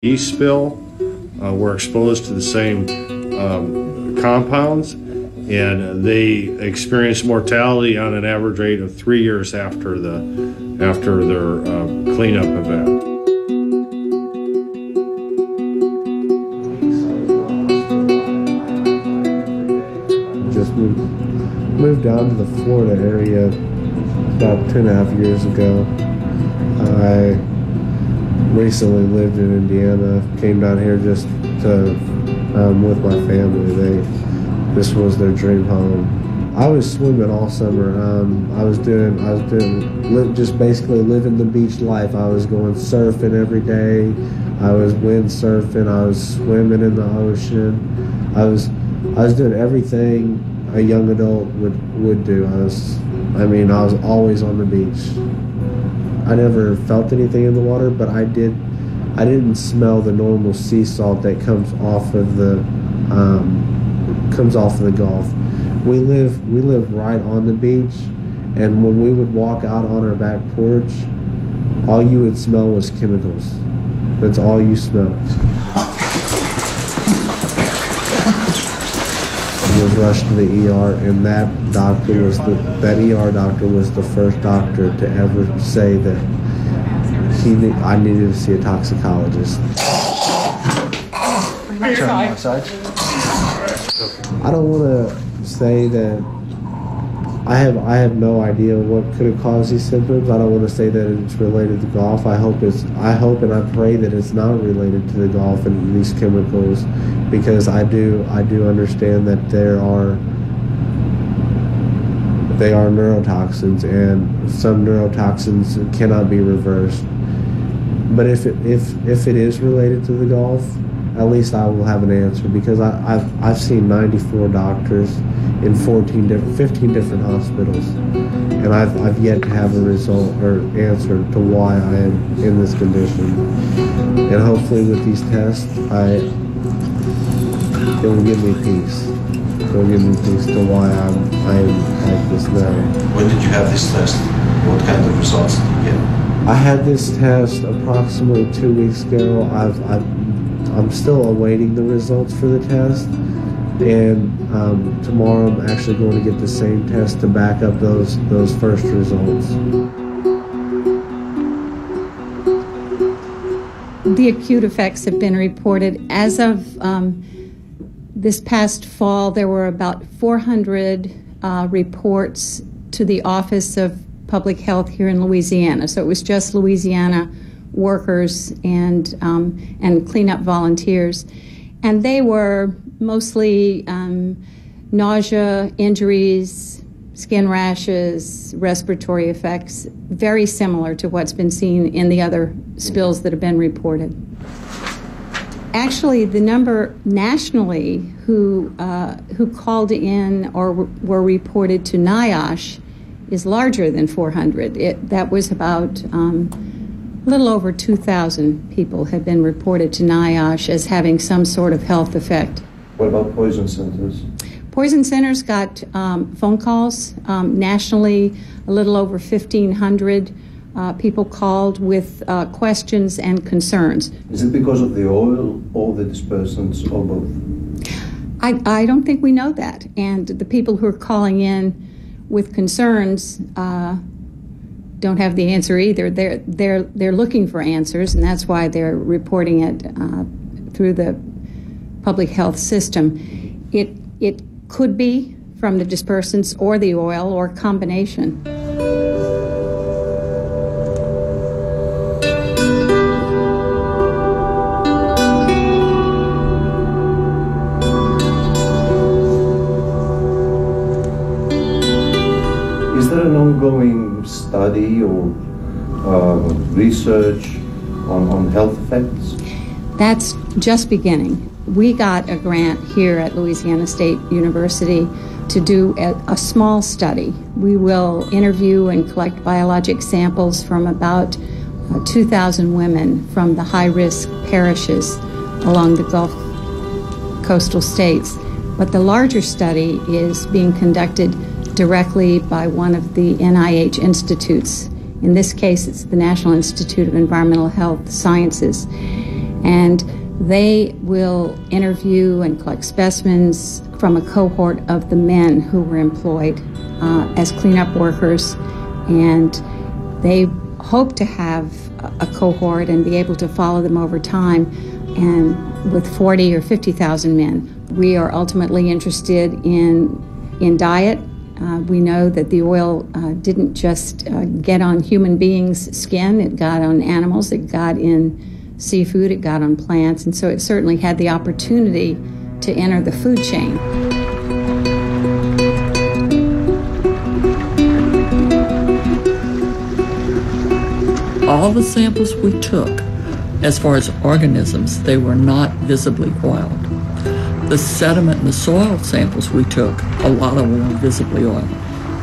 Yeast spill were exposed to the same compounds, and they experienced mortality on an average rate of 3 years after their cleanup event. Just moved down to the Florida area about 2.5 years ago. I recently lived in Indiana, came down here just to with my family. This was their dream home. I was swimming all summer. I was just basically living the beach life. I was going surfing every day. I was windsurfing. I was swimming in the ocean. I was doing everything a young adult would do. I was always on the beach. I never felt anything in the water, but I didn't smell the normal sea salt that comes off of the Gulf. We live right on the beach, and when we would walk out on our back porch, all you would smell was chemicals. That's all you smelled. We was rushed to the ER, and that ER doctor was the first doctor to ever say that I needed to see a toxicologist. I don't want to say that I have no idea what could have caused these symptoms. I don't want to say that it's related to golf. I hope and I pray that it's not related to the golf and these chemicals, because I do understand that they are neurotoxins, and some neurotoxins cannot be reversed. But if it is related to the golf, at least I will have an answer, because I've seen 94 doctors in 15 different hospitals, and I've yet to have a result or answer to why I am in this condition. And hopefully with these tests, it will give me peace. It will give me peace to why I am like this now. When did you have this test? What kind of results did you get? I had this test approximately 2 weeks ago. I'm still awaiting the results for the test, and tomorrow I'm actually going to get the same test to back up those first results. The acute effects have been reported. As of this past fall, there were about 400 reports to the Office of Public Health here in Louisiana. So it was just Louisiana workers and cleanup volunteers, and they were mostly nausea, injuries, skin rashes, respiratory effects, very similar to what's been seen in the other spills that have been reported. Actually, the number nationally who called in or were reported to NIOSH is larger than 400. That was about a little over 2,000 people have been reported to NIOSH as having some sort of health effect. What about poison centers? Poison centers got phone calls. Nationally, a little over 1,500 people called with questions and concerns. Is it because of the oil or the dispersants or both? I don't think we know that. And the people who are calling in with concerns don't have the answer either. They're looking for answers, and that's why they're reporting it through the public health system. It could be from the dispersants or the oil or combination. Is there an ongoing study or research on health effects? That's just beginning. We got a grant here at Louisiana State University to do a small study. We will interview and collect biologic samples from about 2,000 women from the high-risk parishes along the Gulf coastal states. But the larger study is being conducted directly by one of the NIH institutes. In this case, it's the National Institute of Environmental Health Sciences. And they will interview and collect specimens from a cohort of the men who were employed as cleanup workers. And they hope to have a cohort and be able to follow them over time. And with 40 or 50,000 men, we are ultimately interested in diet. We know that the oil didn't just get on human beings' skin, it got on animals, it got in seafood, it got on plants, and so it certainly had the opportunity to enter the food chain. All the samples we took, as far as organisms, they were not visibly oiled. The sediment and the soil samples we took, a lot of them were visibly oiled.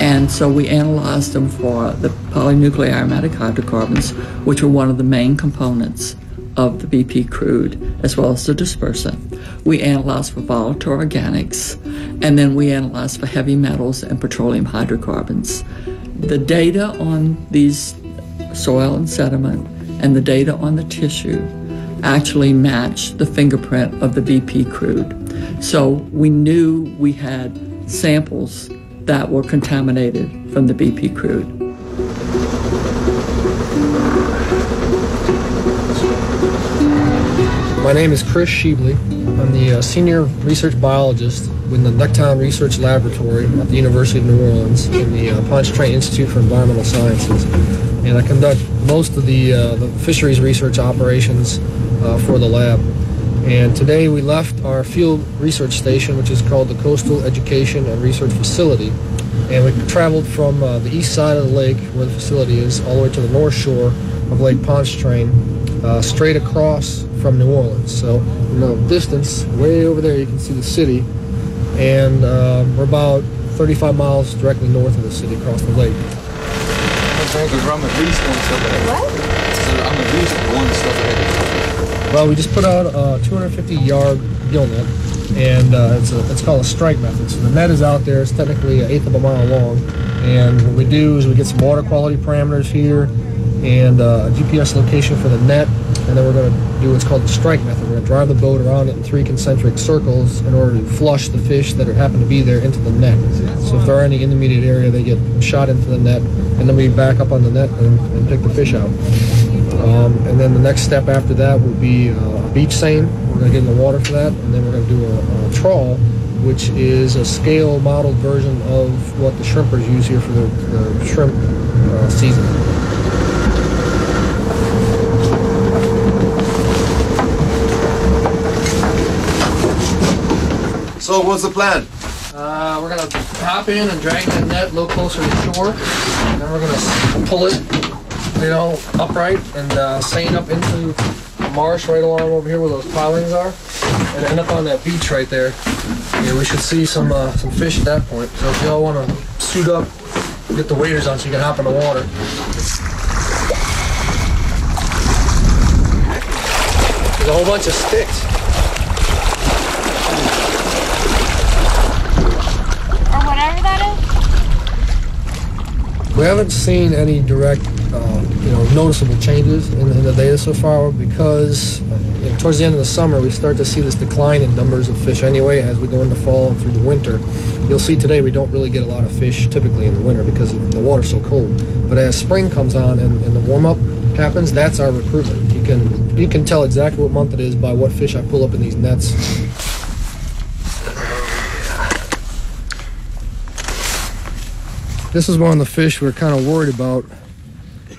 And so we analyzed them for the polynuclear aromatic hydrocarbons, which are one of the main components of the BP crude, as well as the dispersant. We analyzed for volatile organics, and then we analyzed for heavy metals and petroleum hydrocarbons. The data on these soil and sediment and the data on the tissue actually matched the fingerprint of the BP crude. So we knew we had samples that were contaminated from the BP crude. My name is Chris Sheebley. I'm the senior research biologist with the Ducktown Research Laboratory at the University of New Orleans in the Pontchartrain Institute for Environmental Sciences. And I conduct most of the fisheries research operations for the lab. And today we left our field research station, which is called the Coastal Education and Research Facility. And we traveled from the east side of the lake, where the facility is, all the way to the north shore of Lake Pontchartrain, straight across from New Orleans. So in the distance, way over there, you can see the city. And we're about 35 miles directly north of the city, across the lake. I'm at least one step ahead. What? I'm at least one step ahead. Well, we just put out a 250-yard gill net, and it's called a strike method. So the net is out there. It's technically 1/8 of a mile long. And what we do is we get some water quality parameters here and a GPS location for the net, and then we're going to do what's called the strike method. We're going to drive the boat around it in 3 concentric circles in order to flush the fish that happen to be there into the net. So if there are any intermediate area, they get shot into the net, and then we back up on the net and pick the fish out. And then the next step after that will be a beach seine. We're going to get in the water for that, and then we're going to do a trawl, which is a scale modeled version of what the shrimpers use here for the shrimp season. So what's the plan? We're going to hop in and drag the net a little closer to shore, and then we're going to pull it, upright and seine up into the marsh right along over here where those pilings are, and end up on that beach right there. Yeah, we should see some fish at that point. So if y'all want to suit up, get the waders on so you can hop in the water. There's a whole bunch of sticks. Or whatever that is? We haven't seen any direct, noticeable changes in the data so far because towards the end of the summer we start to see this decline in numbers of fish anyway as we go into fall and through the winter. You'll see today we don't really get a lot of fish typically in the winter because the water's so cold. But as spring comes on and the warm-up happens, that's our recruitment. You can tell exactly what month it is by what fish I pull up in these nets. This is one of the fish we're kind of worried about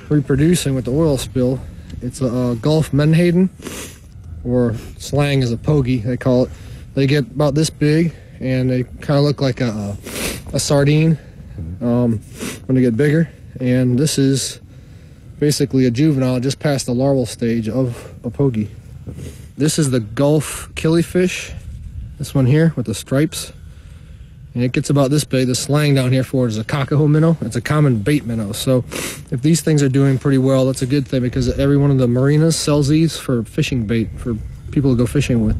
reproducing with the oil spill. It's a Gulf menhaden, or slang is a pogie, they call it. They get about this big, and they kind of look like a sardine when they get bigger. And this is basically a juvenile just past the larval stage of a pogie. This is the Gulf killifish, this one here with the stripes. And it gets about this big. The slang down here for it is a cockahoe minnow. It's a common bait minnow. So if these things are doing pretty well, that's a good thing because every one of the marinas sells these for fishing bait for people to go fishing with.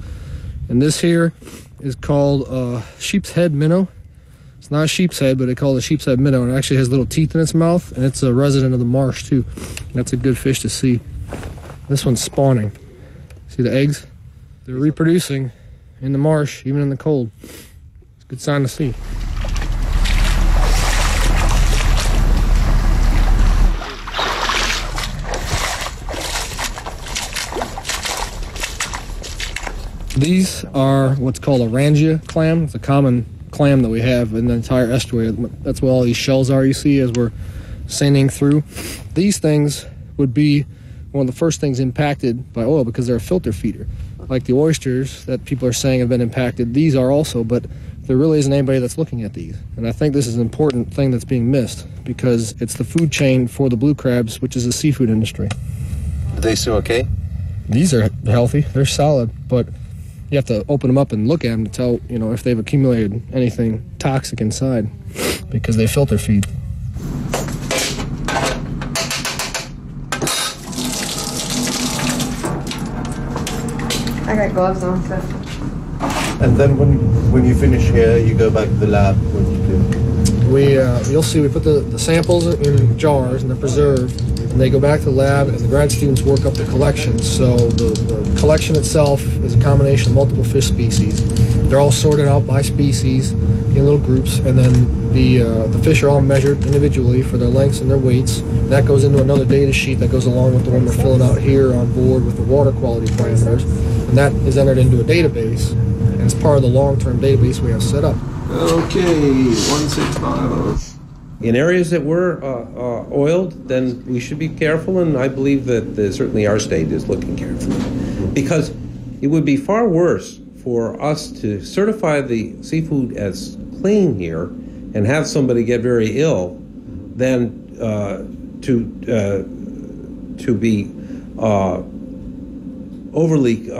And this here is called sheep's head minnow. It's not a sheep's head, but they call it a sheep's head minnow. And it actually has little teeth in its mouth, and it's a resident of the marsh too. That's a good fish to see. This one's spawning. See See the eggs? They're reproducing in the marsh, even in the cold. It's a good sign to see. These are what's called a Rangia clam. It's a common clam that we have in the entire estuary. That's where all these shells are you see as we're seining through. These things would be one of the first things impacted by oil because they're a filter feeder. Like the oysters that people are saying have been impacted, these are also, but there really isn't anybody that's looking at these. And I think this is an important thing that's being missed because it's the food chain for the blue crabs, which is the seafood industry. Are they still okay? These are healthy, they're solid, but you have to open them up and look at them to tell, if they've accumulated anything toxic inside because they filter feed. I got gloves on, so. And then when you finish here, you go back to the lab. What do you do? You'll see we put the samples in jars and they're preserved. And they go back to the lab, and the grad students work up the collections. So the collection itself is a combination of multiple fish species. They're all sorted out by species in little groups, and then the fish are all measured individually for their lengths and their weights. That goes into another data sheet that goes along with the one we're filling out here on board with the water quality parameters, and that is entered into a database, and it's part of the long-term database we have set up. Okay, 165. In areas that were oiled, then we should be careful, and I believe that certainly our state is looking carefully. Because it would be far worse for us to certify the seafood as clean here and have somebody get very ill than to be overly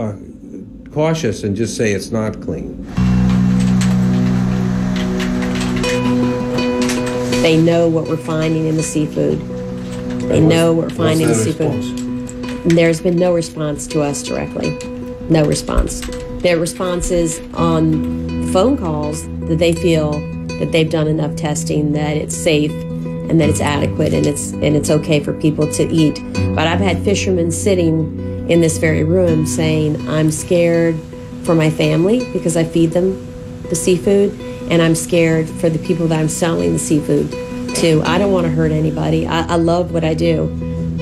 cautious and just say it's not clean. They know what we're finding in the seafood. They know what we're finding in the seafood. There's been no response to us directly. No response. Their response is on phone calls that they feel that they've done enough testing, that it's safe and that it's adequate and it's okay for people to eat. But I've had fishermen sitting in this very room saying, I'm scared for my family because I feed them the seafood, and I'm scared for the people that I'm selling the seafood to. I don't want to hurt anybody. I love what I do.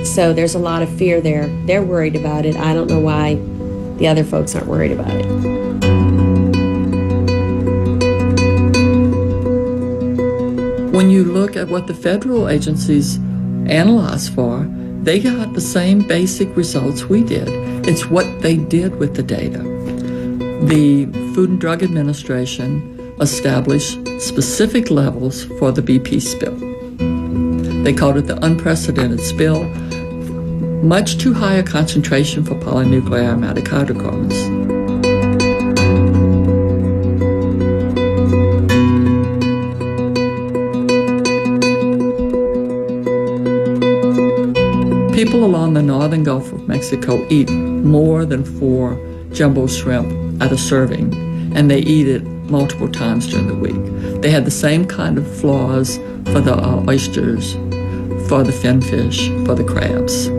So there's a lot of fear there. They're worried about it. I don't know why the other folks aren't worried about it. When you look at what the federal agencies analyzed for, they got the same basic results we did. It's what they did with the data. The Food and Drug Administration established specific levels for the BP spill. They called it the unprecedented spill, much too high a concentration for polynuclear aromatic hydrocarbons. People along the northern Gulf of Mexico eat more than 4 jumbo shrimp at a serving, and they eat it multiple times during the week. They had the same kind of flaws for the oysters, for the finfish, for the crabs.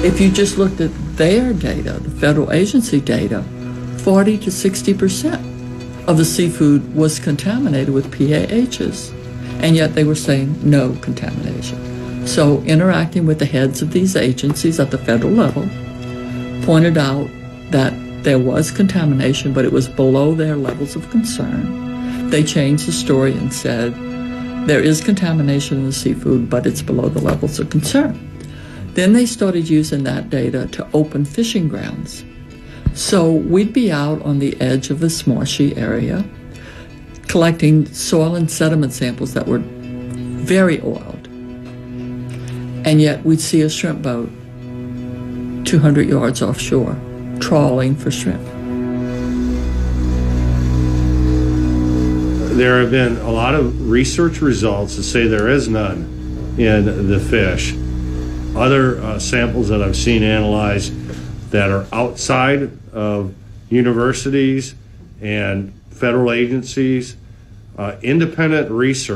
If you just looked at their data, the federal agency data, 40 to 60% of the seafood was contaminated with PAHs, and yet they were saying no contamination. So interacting with the heads of these agencies at the federal level pointed out that there was contamination, but it was below their levels of concern. They changed the story and said there is contamination in the seafood, but it's below the levels of concern. Then they started using that data to open fishing grounds. So we'd be out on the edge of this marshy area collecting soil and sediment samples that were very oiled. And yet we'd see a shrimp boat 200 yards offshore trawling for shrimp. There have been a lot of research results that say there is none in the fish. Other samples that I've seen analyzed that are outside of universities and federal agencies, independent research